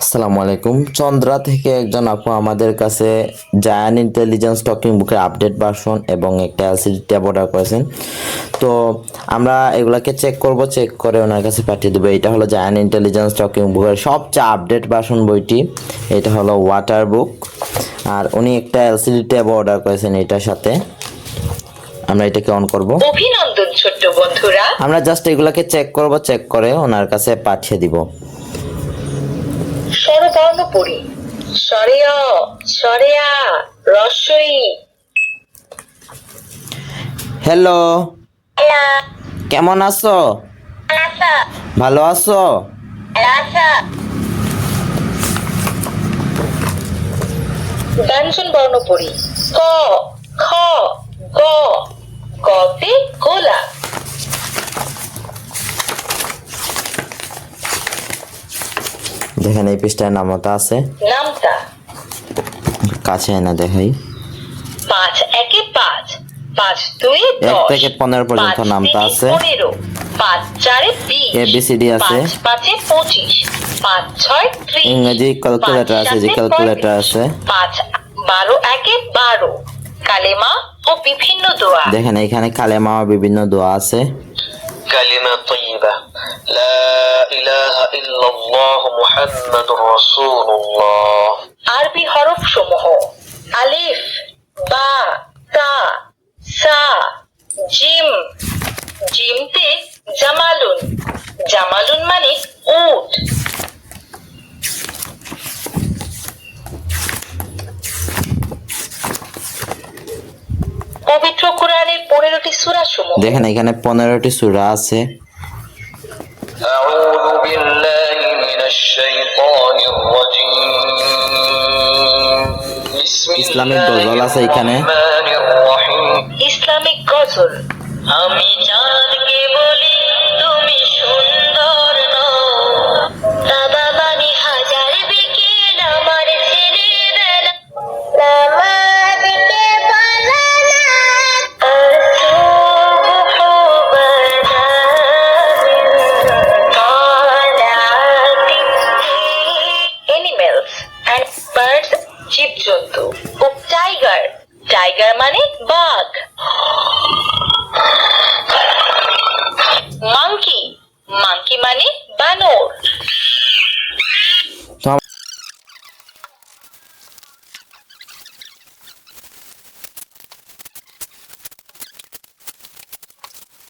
আসসালামু আলাইকুম। চন্দ্রা থেকে একজন আপু আমাদের কাছে জায়ান ইন্টেলিজেন্স টকিং বুকের আপডেট ভার্সন এবং একটা এলসিডি ট্যাব অর্ডার করেছেন। তো আমরা এগুলাকে চেক করব, চেক করে ওনার কাছে পাঠিয়ে দেবো। এটা হলো জায়ান ইন্টেলিজেন্স টকিং বুকের সবচেয়ে আপডেট ভার্সন বইটি। এটা হলো ওয়াটার বুক, আর উনি একটা এলসিডি ট্যাব অর্ডার করেছেন এটার সাথে। আমরা এটাকে অন করব। অভিনন্দন ছোট্ট বন্ধুরা। আমরা জাস্ট এগুলাকে চেক করব, চেক করে ওনার কাছে পাঠিয়ে দিব। স্বরবর্ণ পড়ি। সরেয়, সরেয়া, রস্বই। হ্যালো, কেমন আছো? ভালো আছো? ব্যঞ্জন বর্ণ পড়ি। ক, খ, গ। কতে গোলাপ। দেখেন এই পৃষ্ঠার নামতা আছে, নামতা। কাছে এনে দেখাই। ৫ একে ৫, ৫ দুয়ে ১০, ১ থেকে ১৫ পর্যন্ত ৫ নামতা তিনে আছে। ১৫, ৫ ৪ ২০, ABCD আছে। ৫ ৫ ২৫, ৫ ৬ ৩০, ইংরেজি ক্যালকুলেটর আছে, যে ক্যালকুলেটর আছে। ৫ ১২ একে ১২, কালেমা ও বিভিন্ন দোয়া। দেখেন এখানে কালেমা বিভিন্ন দোয়া আছে। كلمة طيبة لا إله إلا الله محمد رسول الله। আরবি হরফ সমূহ: আলিফ, বা, তা, সা, জিম। জিমতে জামালুন। জামালুন মানে উট। পবিত্র কোরআনের ১৫টি সূরা সমূহ: দেখেন এখানে ১৫টি সূরা আছে। أعوذ بالله من الشيطان الرجيم بسم ইসলামিক الله গজল আছে এখানে। الرحمن الرحيم। ইসলামিক গজল: আমি